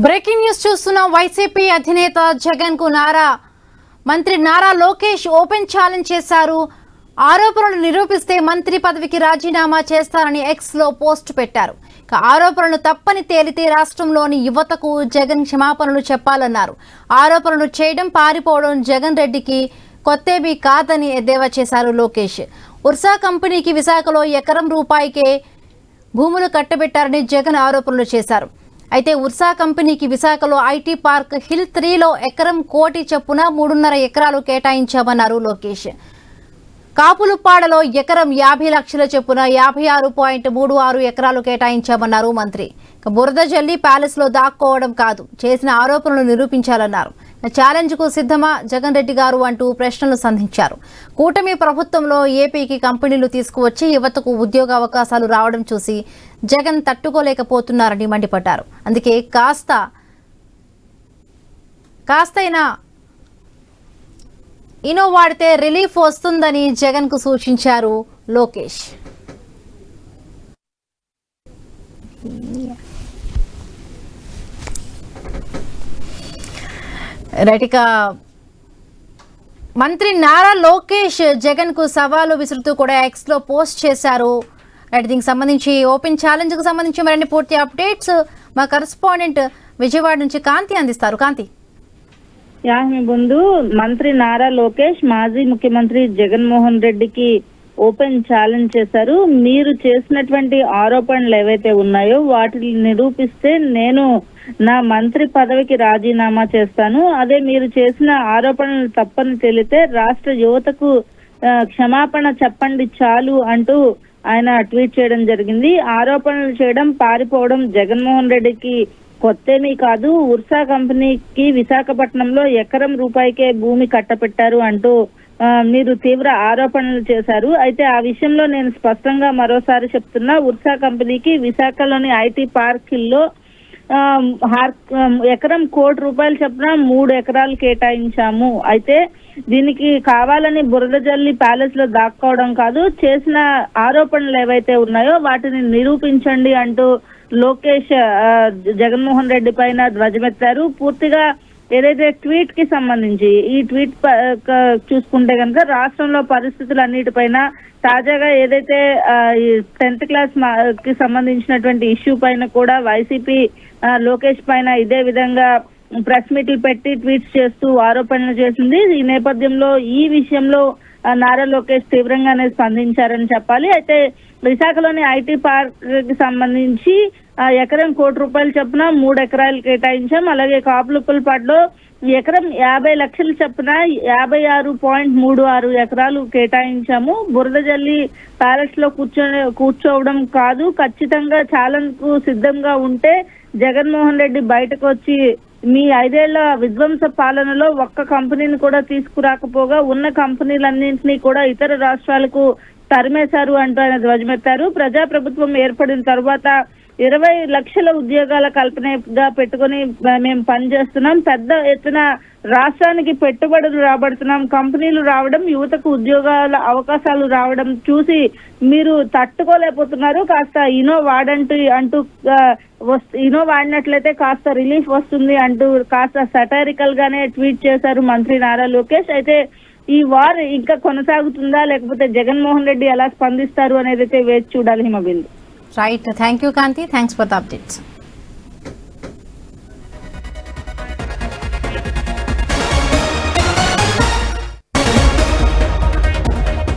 Breaking news చూస్తున్న YCP అధినేత జగన్ కు మంత్రి నారా లోకేష్ ఓపెన్ ఛాలెంజ్ చేశారు. ఆరోపణలు నిరూపిస్తే మంత్రి పదవికి రాజీనామా చేస్తారని ఎక్స్ లో పోస్ట్ పెట్టారు. ఆరోపణలు తప్పని తేలితే రాష్ట్రంలోని యువతకు జగన్ క్షమాపణలు చెప్పాలన్నారు. ఆరోపణలు చేయడం పారిపోవడం జగన్ రెడ్డికి కొత్తేమీ కాదని ఎద్దేవా చేశారు లోకేష్. ఉర్సా కంపెనీకి విశాఖలో ఎకరం రూపాయికే భూములు కట్టబెట్టారని జగన్ ఆరోపణలు చేశారు. అయితే ఉర్సా కంపెనీకి విశాఖలో ఐటీ పార్క్ హిల్ 3లో ఎకరం కోటి చొప్పున 3.5 ఎకరాలు కేటాయించామన్నారు లోకేష్. కాపులుప్పాడలో ఎకరం 50 లక్షల చొప్పున 56.36 ఎకరాలు కేటాయించామన్నారు మంత్రి. బురద జల్లి ప్యాలెస్ లో దాక్కోవడం కాదు, చేసిన ఆరోపణలు నిరూపించాలన్నారు. ఛాలెంజ్ కు సిద్ధమా జగన్ రెడ్డి గారు అంటూ ప్రశ్నలు సంధించారు. కూటమి ప్రభుత్వంలో ఏపీకి కంపెనీలు తీసుకువచ్చి యువతకు ఉద్యోగ అవకాశాలు రావడం చూసి జగన్ తట్టుకోలేకపోతున్నారని మండిపడ్డారు. అందుకే కాస్తైనా ఇనో వాడితే రిలీఫ్ వస్తుందని జగన్ కు సూచించారు లోకేష్. రైటిక మంత్రి నారా లోకేష్ జగన్ కు సవాలు విసురుతూ కూడా ఎక్స్ లో పోస్ట్ చేశారు. దీనికి సంబంధించి ఓపెన్ ఛాలెంజ్ కు సంబంధించి మరిన్ని పూర్తి అప్డేట్స్ మా కరెస్పాండెంట్ విజయవాడ నుంచి కాంతి అందిస్తారు. కాంతి. ముందు మంత్రి నారా లోకేష్ మాజీ ముఖ్యమంత్రి జగన్మోహన్ రెడ్డికి ఓపెన్ ఛాలెంజ్ చేశారు. మీరు చేసినటువంటి ఆరోపణలు ఏవైతే ఉన్నాయో వాటిని నిరూపిస్తే నేను నా మంత్రి పదవికి రాజీనామా చేస్తాను. అదే మీరు చేసిన ఆరోపణలు తప్పని తేలితే రాష్ట్ర యువతకు క్షమాపణ చెప్పండి చాలు అంటూ ఆయన ట్వీట్ చేయడం జరిగింది. ఆరోపణలు చేయడం పారిపోవడం జగన్మోహన్ రెడ్డికి కొత్తేమీ కాదు. ఉర్సా కంపెనీకి విశాఖపట్నంలో ఎకరం రూపాయికే భూమి కట్టపెట్టారు అంటూ మీరు తీవ్ర ఆరోపణలు చేశారు. అయితే ఆ విషయంలో నేను స్పష్టంగా మరోసారి చెప్తున్నా, ఉర్సా కంపెనీకి విశాఖలోని ఐటీ పార్క్ హిల్లో ఎకరం ₹1,00,00,000 చొప్పున 3 ఎకరాలు కేటాయించాము. అయితే దీనికి కావాలని బురద జల్లి ప్యాలెస్ లో దాక్కోవడం కాదు, చేసిన ఆరోపణలు ఏవైతే ఉన్నాయో వాటిని నిరూపించండి అంటూ లోకేష్ జగన్మోహన్ రెడ్డి పైన ధ్వజమెత్తారు. పూర్తిగా ఏదైతే ట్వీట్ కి సంబంధించి ఈ ట్వీట్ చూసుకుంటే కనుక రాష్ట్రంలో పరిస్థితులన్నిటిపైన తాజాగా ఏదైతే 10th క్లాస్ కి సంబంధించినటువంటి ఇష్యూ పైన కూడా వైసీపీ లోకేష్ పైన ఇదే విధంగా ప్రెస్ మీట్లు పెట్టి ట్వీట్స్ చేస్తూ ఆరోపణలు చేసింది. ఈ నేపథ్యంలో ఈ విషయంలో నారా లోకేష్ తీవ్రంగానే స్పందించారని చెప్పాలి. అయితే విశాఖలోని ఐటీ పార్క్ కి సంబంధించి ఎకరం ₹1,00,00,000 చొప్పున 3 ఎకరాలు కేటాయించాం. అలాగే కాపులుప్పలపాడులో ఎకరం 50 లక్షల చొప్పున 56.36 ఎకరాలు కేటాయించాము. బురద జల్లి ప్యాలెస్ లో కూర్చోవడం కాదు, ఖచ్చితంగా ఛాలెంజ్ కు సిద్ధంగా ఉంటే జగన్మోహన్ రెడ్డి బయటకు వచ్చి మీ 5 ఏళ్ల విధ్వంస పాలనలో ఒక్క కంపెనీని కూడా తీసుకురాకపోగా ఉన్న కంపెనీలన్నింటినీ కూడా ఇతర రాష్ట్రాలకు తరిమేశారు అంటూ ఆయన ధ్వజమెత్తారు. ప్రజాప్రభుత్వం ఏర్పడిన తర్వాత 20 లక్షల ఉద్యోగాల కల్పనగా పెట్టుకుని మేము పనిచేస్తున్నాం. పెద్ద ఎత్తున రాష్ట్రానికి పెట్టుబడులు రాబడుతున్నాం. కంపెనీలు రావడం, యువతకు ఉద్యోగాల అవకాశాలు రావడం చూసి మీరు తట్టుకోలేకపోతున్నారు. కాస్త ఇనో వాడినట్లయితే కాస్త రిలీఫ్ వస్తుంది అంటూ కాస్త సటారికల్ గానే ట్వీట్ చేశారు మంత్రి నారా లోకేష్. అయితే ఈ వార్ ఇంకా కొనసాగుతుందా లేకపోతే జగన్మోహన్ రెడ్డి ఎలా స్పందిస్తారు అనేది అయితే వేచి చూడాలి. Himabindu. Right, thank you Kanthi, thanks for the updates.